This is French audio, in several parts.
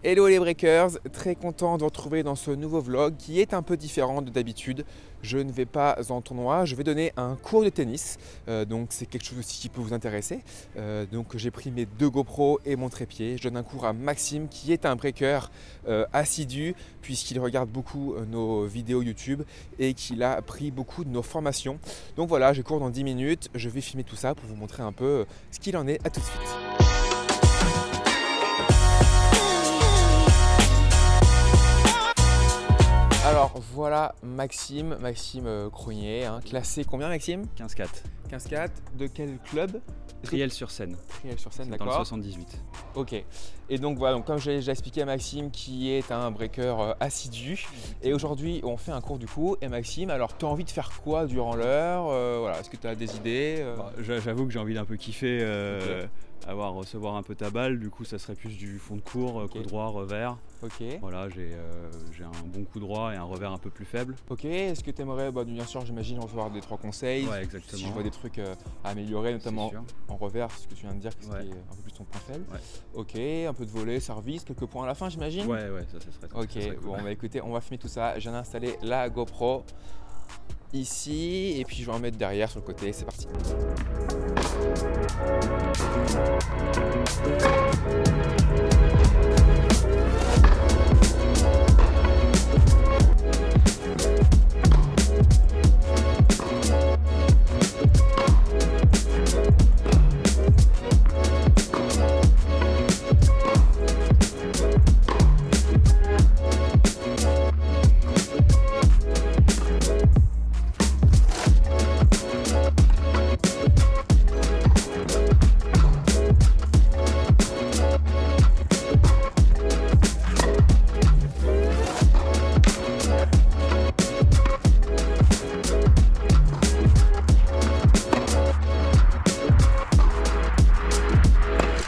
Hello les breakers, très content de vous retrouver dans ce nouveau vlog qui est un peu différent de d'habitude. Je ne vais pas en tournoi, je vais donner un cours de tennis, donc c'est quelque chose aussi qui peut vous intéresser. Donc j'ai pris mes deux GoPro et mon trépied. Je donne un cours à Maxime qui est un breaker assidu puisqu'il regarde beaucoup nos vidéos YouTube et qu'il a pris beaucoup de nos formations. Donc voilà, j'ai cours dans 10 minutes, je vais filmer tout ça pour vous montrer un peu ce qu'il en est. À tout de suite. Alors voilà Maxime Cronier, classé combien Maxime? 15-4. 15-4, de quel club? Triel-sur-Seine. Triel-sur-Seine, Dans d'accord. le 78. Ok, et donc voilà, donc comme j'ai déjà expliqué à Maxime qui est un breaker assidu, et aujourd'hui on fait un cours du coup, et Maxime, alors tu as envie de faire quoi durant l'heure? Voilà, est-ce que tu as des idées? J'avoue que j'ai envie d'un peu kiffer, recevoir un peu ta balle, du coup ça serait plus du fond de cours, coup droit, revers. Ok. Voilà, j'ai un bon coup droit et un revers un peu plus faible. Ok, est-ce que tu aimerais, bien sûr j'imagine recevoir 2-3 conseils? Ouais, exactement. Si je vois des trucs à améliorer, notamment en revers, ce que tu viens de dire, que c'était un peu plus ton point faible. Ouais. Ok, un peu de volley, service, quelques points à la fin j'imagine? Ouais, ça serait ça. Ok, ça serait cool. bon écoutez, on va filmer tout ça. Je viens d'installer la GoPro ici et puis je vais en mettre derrière sur le côté, c'est parti.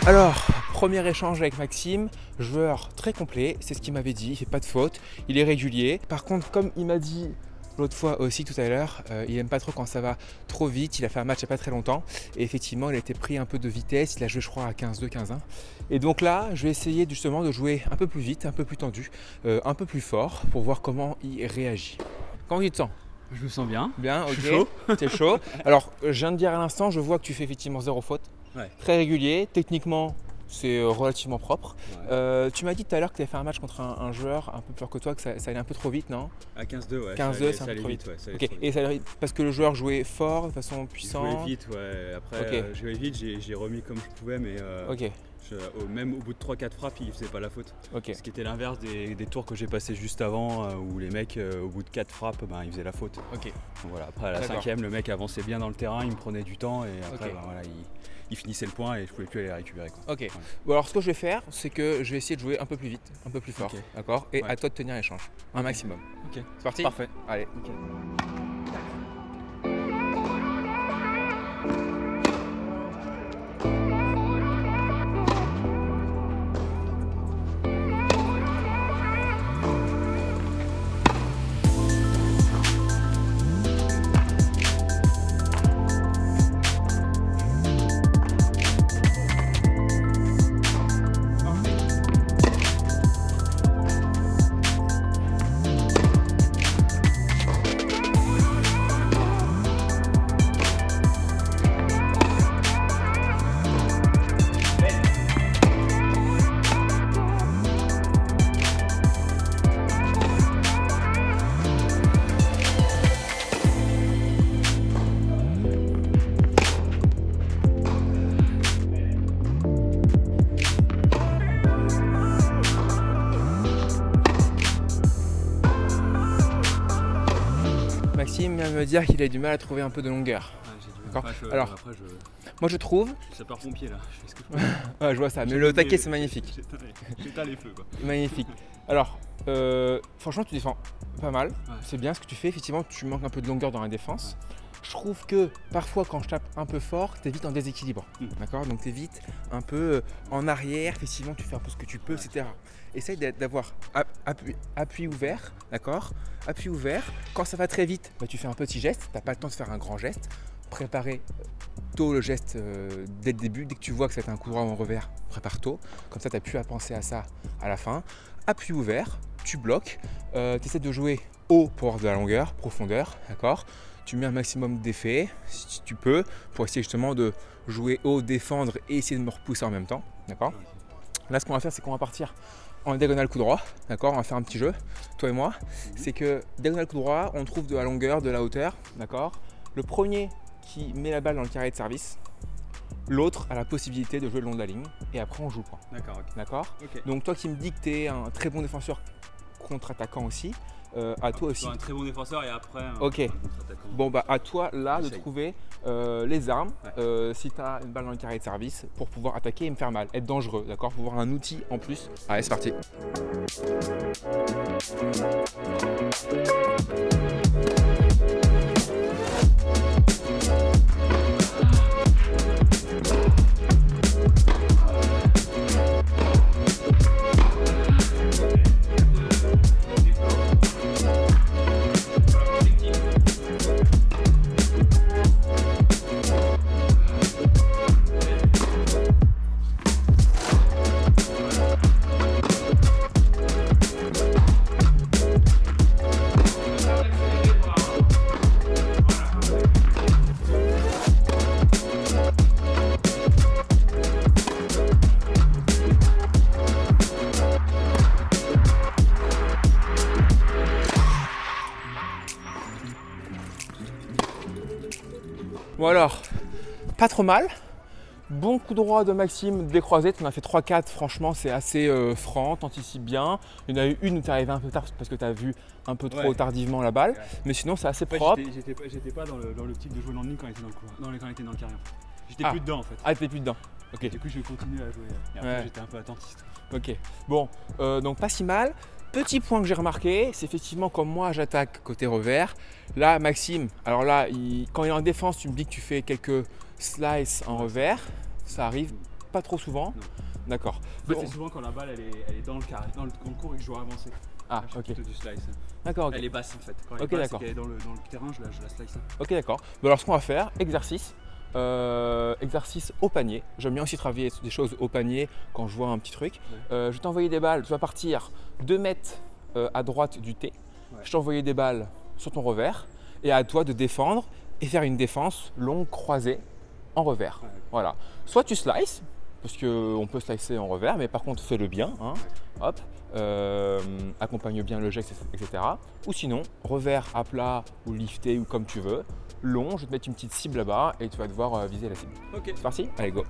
Alors, premier échange avec Maxime, joueur très complet, c'est ce qu'il m'avait dit, il fait pas de faute, il est régulier. Par contre, comme il m'a dit l'autre fois aussi tout à l'heure, il aime pas trop quand ça va trop vite, il a fait un match il n'y a pas très longtemps et effectivement il a été pris un peu de vitesse, il a joué je crois à 15-2, 15-1. Et donc là, je vais essayer justement de jouer un peu plus vite, un peu plus tendu, un peu plus fort pour voir comment il réagit. Comment tu te sens? Je me sens bien. Bien, ok. Je suis chaud. T'es chaud. Alors, je viens de dire à l'instant, je vois que tu fais effectivement 0 faute. Ouais. Très régulier, techniquement c'est relativement propre. Ouais. Tu m'as dit tout à l'heure que tu avais fait un match contre un joueur un peu plus fort que toi, que ça allait un peu trop vite, non? À 15-2, ouais. 15-2, ça allait vite, ouais. Ok, et ça allait parce que le joueur jouait fort, de façon puissante? Je jouais vite, ouais. Après, je jouais vite, j'ai remis comme je pouvais, mais même au bout de 3-4 frappes, il faisait pas la faute. Ok. Ce qui était l'inverse des tours que j'ai passés juste avant, où les mecs, au bout de 4 frappes, ils faisaient la faute. Ok. Donc voilà, après à la cinquième, le mec avançait bien dans le terrain, il me prenait du temps, et après, il finissait le point et je pouvais plus aller récupérer, quoi. Ok. Voilà. Bon, alors ce que je vais faire, c'est que je vais essayer de jouer un peu plus vite, un peu plus fort, d'accord? Et à toi de tenir l'échange, un maximum. Ok. C'est parti? Parfait. Allez, nickel. Maxime vient de me dire qu'il a du mal à trouver un peu de longueur. D'accord. Alors, moi je trouve. Je suis sapeur-pompier là, je fais ce que je peux. Ouais, je vois ça, mais le taquet c'est magnifique. J'éteins les feux, quoi. Magnifique. Alors, franchement, tu défends pas mal. Ouais. C'est bien ce que tu fais. Effectivement, tu manques un peu de longueur dans la défense. Ouais. Je trouve que parfois, quand je tape un peu fort, tu es vite en déséquilibre. D'accord? Donc, tu es vite un peu en arrière. Effectivement, tu fais un peu ce que tu peux, etc. Essaye d'avoir appui ouvert. D'accord? Appui ouvert. Quand ça va très vite, tu fais un petit geste. Tu n'as pas le temps de faire un grand geste. Préparer tôt le geste dès le début. Dès que tu vois que c'est un coup droit ou un revers, prépare tôt. Comme ça, tu n'as plus à penser à ça à la fin. Appui ouvert, tu bloques. Tu essaies de jouer haut pour avoir de la longueur, profondeur, d'accord. Tu mets un maximum d'effets, si tu peux, pour essayer justement de jouer haut, défendre et essayer de me repousser en même temps, d'accord. Là, ce qu'on va faire, c'est qu'on va partir en diagonale coup droit, d'accord. On va faire un petit jeu, toi et moi. C'est que diagonale coup droit, on trouve de la longueur, de la hauteur, d'accord. Le premier qui met la balle dans le carré de service, l'autre a la possibilité de jouer le long de la ligne et après on joue le point. D'accord, ok. D'accord. Ok. Donc toi qui me dis que tu es un très bon défenseur contre-attaquant aussi, à toi aussi. Un très bon défenseur et après un Ok. contre-attaquant. Bon bah à toi là de J'essaye. trouver les armes, si tu as une balle dans le carré de service pour pouvoir attaquer et me faire mal, être dangereux, d'accord, pour avoir un outil en plus. Allez c'est parti. Bon alors, pas trop mal. Bon coup droit de Maxime décroisé, tu en as fait 3-4, franchement c'est assez franc, t'anticipes bien. Il y en a eu une où tu es arrivé un peu tard parce que tu as vu un peu trop tardivement la balle, mais sinon c'est assez propre. J'étais pas dans l'optique de jouer l'ending quand il était dans le couloir, quand il était dans le carré. J'étais plus dedans en fait. Ah t'es plus dedans. Ok. Du coup je continuais à jouer. Et après j'étais un peu attentiste. Ok. Bon, donc pas si mal. Petit point que j'ai remarqué, c'est effectivement comme moi j'attaque côté revers. Là Maxime, alors là quand il est en défense, tu me dis que tu fais quelques slices en revers. Ça arrive pas trop souvent. D'accord. En fait, c'est souvent quand la balle elle est dans le carré, dans le court et que je dois avancer. Ah, je fais ok. plutôt du slice. D'accord, ok. Elle est basse en fait. Quand elle Ok, est basse d'accord. et qu'elle est dans le terrain, je la slice. Ok, d'accord. Bon, alors ce qu'on va faire, exercice. Exercice au panier. J'aime bien aussi travailler des choses au panier quand je vois un petit truc. Je vais t'envoyer des balles. Tu vas partir 2 mètres à droite du T. Je t'ai envoyé des balles sur ton revers. Et à toi de défendre et faire une défense longue croisée en revers. Voilà. Soit tu slices, parce qu'on peut slicer en revers, mais par contre fais-le bien. Hein. Hop. Accompagne bien le geste, etc. Ou sinon, revers à plat ou lifté ou comme tu veux. Long, je vais te mettre une petite cible là-bas et tu vas devoir viser la cible. Ok. C'est parti? Allez, go!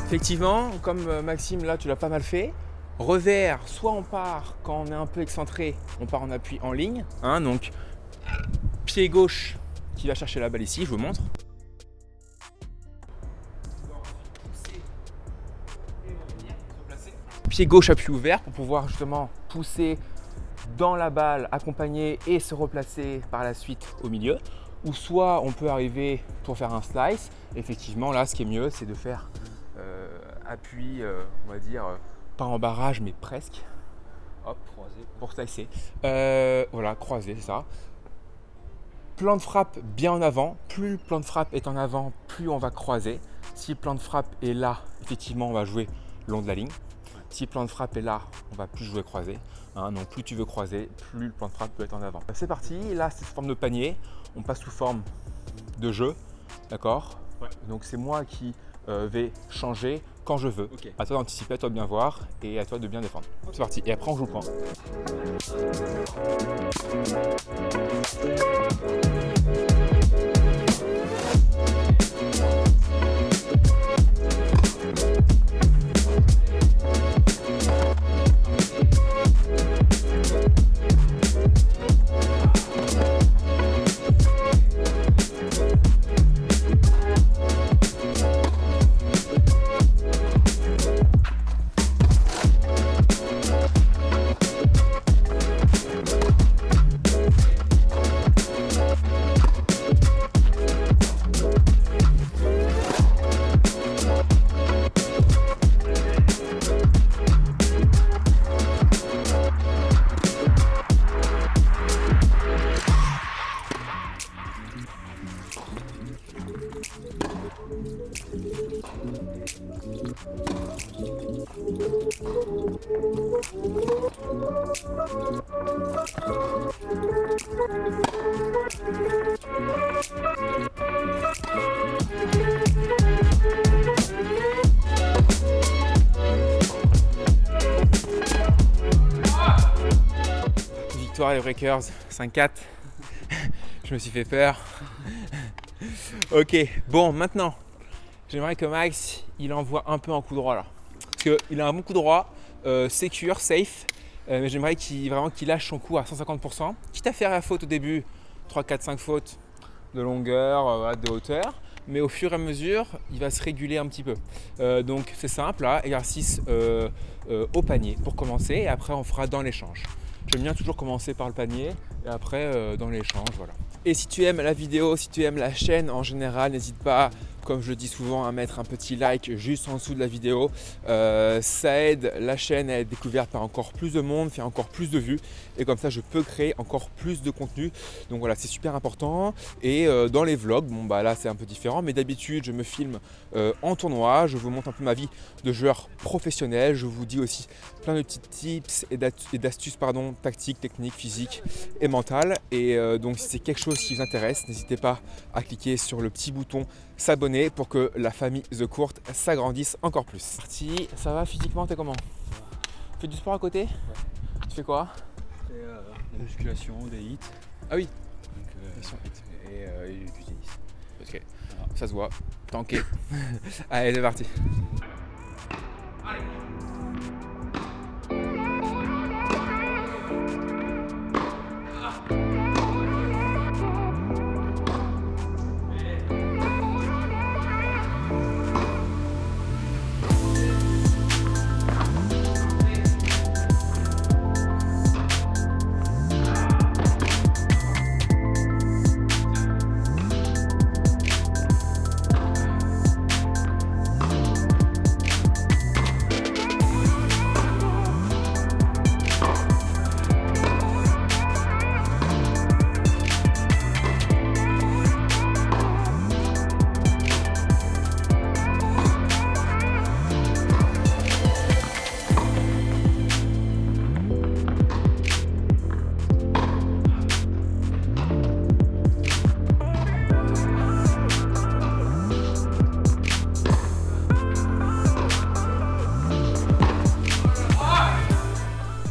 Effectivement, comme Maxime là tu l'as pas mal fait, revers, soit on part quand on est un peu excentré, on part en appui en ligne, hein, donc pied gauche qui va chercher la balle ici, je vous montre. Pied gauche appui ouvert pour pouvoir justement pousser dans la balle, accompagner et se replacer par la suite au milieu. Ou soit on peut arriver pour faire un slice. Effectivement là ce qui est mieux c'est de faire appui, on va dire, pas en barrage mais presque. Hop, croisé pour slicer. Voilà, croisé, c'est ça. Plan de frappe bien en avant. Plus le plan de frappe est en avant, plus on va croiser. Si le plan de frappe est là, effectivement, on va jouer le long de la ligne. Si le plan de frappe est là, on va plus jouer croisé. Hein, donc plus tu veux croiser, plus le plan de frappe peut être en avant. C'est parti, là c'est sous forme de panier. On passe sous forme de jeu, d'accord. Donc c'est moi qui vais changer quand je veux. À toi d'anticiper, à toi de bien voir et à toi de bien défendre. C'est parti, et après on joue le point. Victoire les Breakers, 5-4. Je me suis fait peur. Ok, bon maintenant, j'aimerais que Max, il envoie un peu en coup droit là. Parce qu'il a un bon coup droit, secure, safe. Mais j'aimerais vraiment qu'il lâche son coup à 150%. Quitte à faire la faute au début, 3, 4, 5 fautes de longueur, voilà, de hauteur. Mais au fur et à mesure, il va se réguler un petit peu. Donc c'est simple, là, exercice au panier pour commencer. Et après, on fera dans l'échange. J'aime bien toujours commencer par le panier et après dans l'échange, voilà. Et si tu aimes la vidéo, si tu aimes la chaîne en général, n'hésite pas, comme je le dis souvent, à mettre un petit like juste en dessous de la vidéo. Ça aide la chaîne à être découverte par encore plus de monde, faire encore plus de vues. Et comme ça, je peux créer encore plus de contenu. Donc voilà, c'est super important. Et dans les vlogs, bon bah là c'est un peu différent. Mais d'habitude, je me filme en tournoi. Je vous montre un peu ma vie de joueur professionnel. Je vous dis aussi plein de petits tips et d'astuces tactiques, techniques, physiques et mentales. Et donc si c'est quelque chose qui vous intéresse, n'hésitez pas à cliquer sur le petit bouton s'abonner pour que la famille The Court s'agrandisse encore plus. Parti, ça va physiquement, t'es comment? Tu fais du sport à côté? Ouais. Tu fais quoi? Je fais la musculation, des hits. Ah oui. Donc, et du tennis. Ok, voilà. Ça se voit. Tanké. Allez, c'est parti.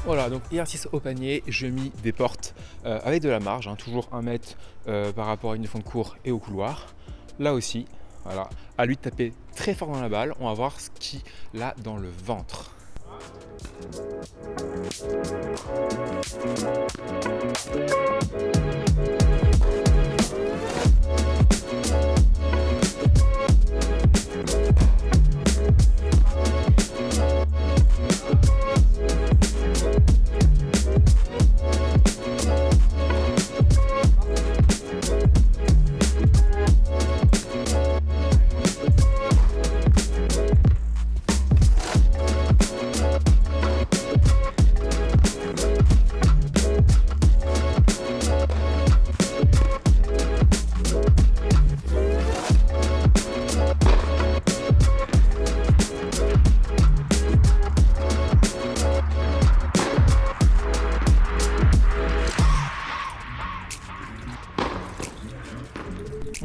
Voilà, donc exercice au panier, je mis des portes avec de la marge, toujours 1 mètre par rapport à une défense de cours et au couloir. Là aussi, voilà, à lui de taper très fort dans la balle, on va voir ce qu'il a dans le ventre.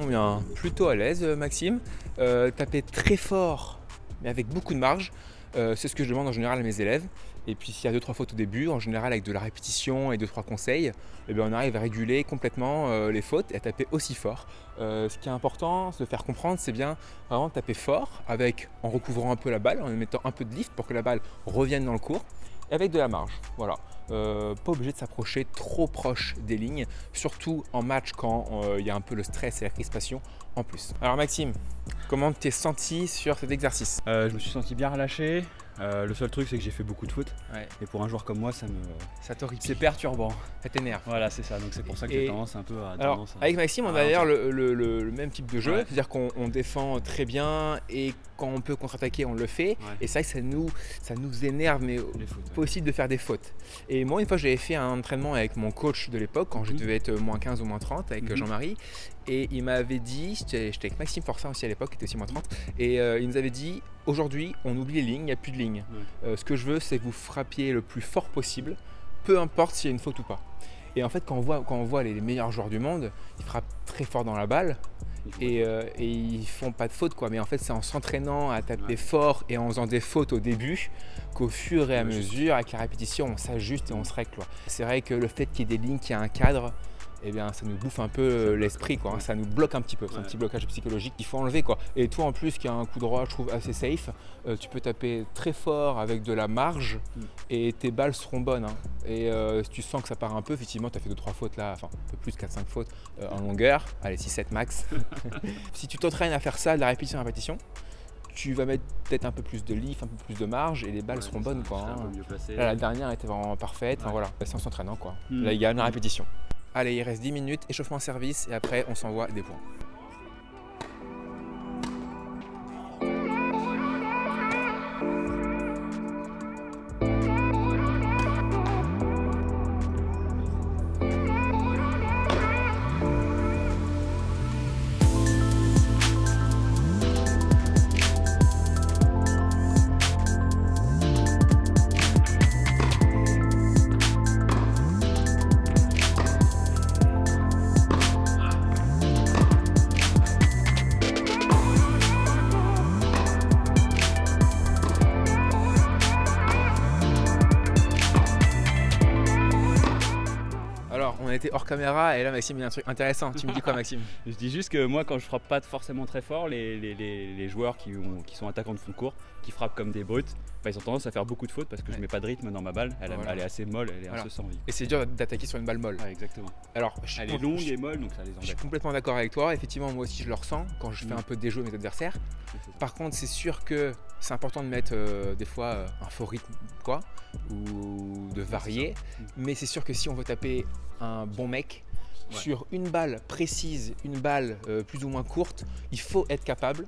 Bien, plutôt à l'aise Maxime, taper très fort mais avec beaucoup de marge, c'est ce que je demande en général à mes élèves. Et puis s'il y a 2-3 fautes au début, en général avec de la répétition et 2-3 conseils, eh bien, on arrive à réguler complètement les fautes et à taper aussi fort. Ce qui est important, se faire comprendre, c'est bien vraiment taper fort en recouvrant un peu la balle, en mettant un peu de lift pour que la balle revienne dans le court et avec de la marge. Voilà. Pas obligé de s'approcher trop proche des lignes, surtout en match quand il y a un peu le stress et la crispation en plus. Alors Maxime, comment tu t'es senti sur cet exercice? Je me suis senti bien relâché. Le seul truc, c'est que j'ai fait beaucoup de foot. Ouais. Et pour un joueur comme moi, ça t'horripile. C'est perturbant, ça t'énerve. Voilà, c'est ça. Donc c'est pour ça que j'ai tendance un peu à... Alors, avec Maxime, on a d'ailleurs le même type de jeu. Ouais. C'est-à-dire qu'on défend très bien et quand on peut contre-attaquer, on le fait. Ouais. Et ça nous énerve, mais possible de faire des fautes. Et moi, une fois, j'avais fait un entraînement avec mon coach de l'époque, quand je devais être moins 15 ou moins 30 avec Jean-Marie. Et il m'avait dit, j'étais avec Maxime Forçat aussi à l'époque, qui était aussi moins 30, et il nous avait dit, aujourd'hui on oublie les lignes, il n'y a plus de lignes. Ce que je veux, c'est que vous frappiez le plus fort possible, peu importe s'il y a une faute ou pas. Et en fait, quand on voit les meilleurs joueurs du monde, ils frappent très fort dans la balle et ils font pas de faute, quoi. Mais en fait, c'est en s'entraînant à taper fort et en faisant des fautes au début qu'au fur et à mesure, avec la répétition, on s'ajuste et on se règle, quoi. C'est vrai que le fait qu'il y ait des lignes, qu'il y ait un cadre, eh bien, ça nous bouffe un peu l'esprit, quoi. Ça nous bloque un petit peu. C'est un petit blocage psychologique qu'il faut enlever, quoi. Et toi, en plus, qui a un coup droit, je trouve assez safe, tu peux taper très fort avec de la marge et tes balles seront bonnes, hein. Et si tu sens que ça part un peu, effectivement, tu as fait 2-3 fautes là, enfin un peu plus, 4-5 fautes en longueur. Allez, 6-7 max. Si tu t'entraînes à faire ça, de la répétition à répétition, tu vas mettre peut-être un peu plus de lift, un peu plus de marge et les balles seront bonnes, quoi, hein. Là, la dernière était vraiment parfaite. Enfin, voilà, c'est en s'entraînant, quoi. Là, il y a une répétition. Allez, il reste 10 minutes, échauffement service et après on s'envoie des points. Alors, on était hors caméra et là Maxime il y a un truc intéressant. Tu me dis quoi, Maxime? Je dis juste que moi, quand je frappe pas forcément très fort, les joueurs qui sont attaquants de fond de cours, qui frappent comme des brutes, ils ont tendance à faire beaucoup de fautes parce que je mets pas de rythme dans ma balle. Elle est assez molle, elle est un peu sans vie. Et c'est dur d'attaquer sur une balle molle. Ouais, exactement. Alors, Elle est longue et molle, donc ça les je suis embête. complètement d'accord avec toi. Effectivement, moi aussi je le ressens quand je fais un peu de déjouer mes adversaires. Par contre, c'est sûr que c'est important de mettre des fois un faux rythme, quoi, ou de varier. Mais c'est sûr que si on veut taper un bon mec sur une balle précise, une balle plus ou moins courte, il faut être capable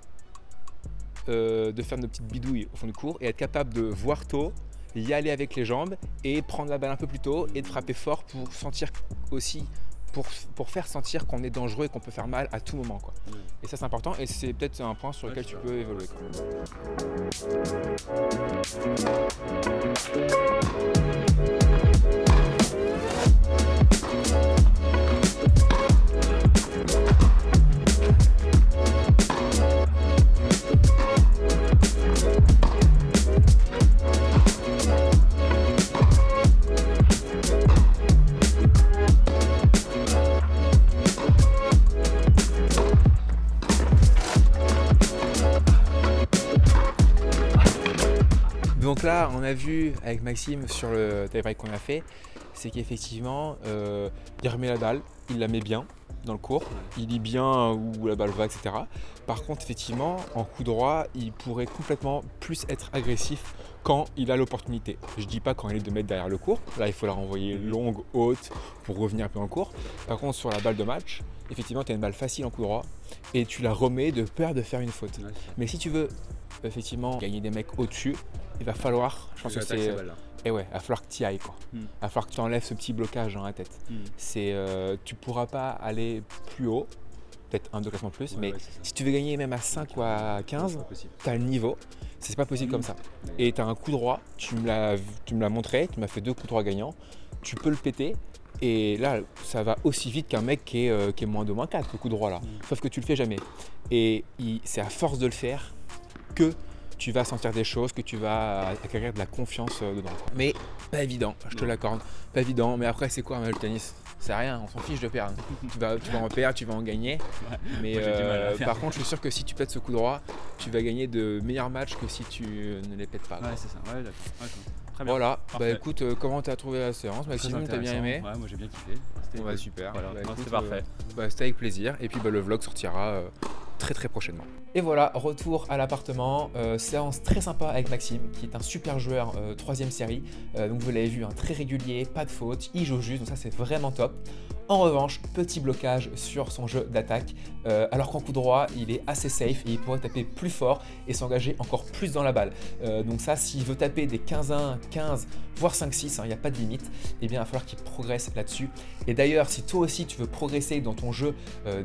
de faire nos petites bidouilles au fond du cours et être capable de voir tôt, y aller avec les jambes et prendre la balle un peu plus tôt et de frapper fort pour sentir aussi, pour faire sentir qu'on est dangereux et qu'on peut faire mal à tout moment, quoi. Et ça c'est important et c'est peut-être un point sur lequel tu peux évoluer, quoi. Donc là, on a vu avec Maxime sur le tie-break qu'on a fait, c'est qu'effectivement, il remet la balle, il la met bien dans le cours, il lit bien où la balle va, etc. Par contre, effectivement, en coup droit, il pourrait complètement plus être agressif quand il a l'opportunité. Je dis pas quand il est 2 mètres derrière le cours, là il faut la renvoyer longue, haute pour revenir un peu en cours. Par contre, sur la balle de match, effectivement, tu as une balle facile en coup droit et tu la remets de peur de faire une faute. Mais si tu veux effectivement gagner des mecs au-dessus, il va falloir, je pense que c'est... Et ouais, il va falloir que tu y ailles, quoi. Il va falloir que tu enlèves ce petit blocage dans la tête. Tu pourras pas aller plus haut, peut-être 1-2 classements plus, mais si tu veux gagner même à 5 ou à 15, tu as le niveau, c'est pas possible comme ça. Et tu as un coup droit, tu me l'as montré, tu m'as fait 2 coups droits gagnants, tu peux le péter. Et là, ça va aussi vite qu'un mec qui est moins 2, moins 4, le coup droit là. Sauf que tu le fais jamais. Et c'est à force de le faire que tu vas sentir des choses, que tu vas acquérir de la confiance dedans. Mais pas évident, je te l'accorde, pas évident. Mais après, c'est quoi un match de tennis? C'est rien, on s'en fiche de perdre. tu vas en perdre, tu vas en gagner. Mais par contre, je suis sûr que si tu pètes ce coup droit, tu vas gagner de meilleurs matchs que si tu ne les pètes pas. Ouais, c'est ça, ouais, d'accord. Très bien. Voilà, bah écoute, comment t'as trouvé la séance, Maxime? T'as bien aimé? Ouais, moi j'ai bien kiffé. C'était Ouais, super. Voilà, Bah, c'était écoute, parfait. C'était avec plaisir. Et puis le vlog sortira très très prochainement. Et voilà, retour à l'appartement, séance très sympa avec Maxime, qui est un super joueur 3ème série. Donc vous l'avez vu, très régulier, pas de faute, il joue juste, donc ça c'est vraiment top. En revanche, petit blocage sur son jeu d'attaque, alors qu'en coup droit, il est assez safe et il pourrait taper plus fort et s'engager encore plus dans la balle. Donc ça, s'il veut taper des 15-1, 15, voire 5-6, il n'y a pas de limite, eh bien il va falloir qu'il progresse là-dessus. Et d'ailleurs, si toi aussi tu veux progresser dans ton jeu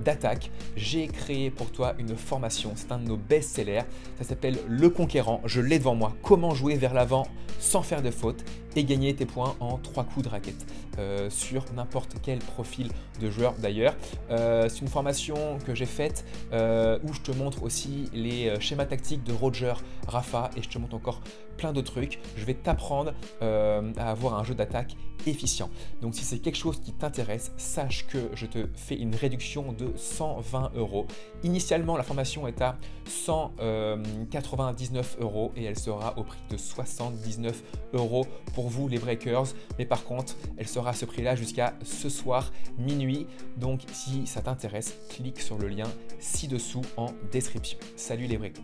d'attaque, j'ai créé pour toi une formation, c'est un de nos best-sellers, ça s'appelle Le Conquérant, je l'ai devant moi, comment jouer vers l'avant sans faire de faute et gagner tes points en 3 coups de raquette. Sur n'importe quel profil de joueur d'ailleurs. C'est une formation que j'ai faite où je te montre aussi les schémas tactiques de Roger, Rafa et je te montre encore plein d'autres trucs. Je vais t'apprendre à avoir un jeu d'attaque efficient. Donc si c'est quelque chose qui t'intéresse, sache que je te fais une réduction de 120 €. Initialement, la formation est à 199 € et elle sera au prix de 79 € pour vous les breakers. Mais par contre, elle sera à ce prix-là jusqu'à ce soir minuit. Donc si ça t'intéresse, clique sur le lien ci-dessous en description. Salut les breakers.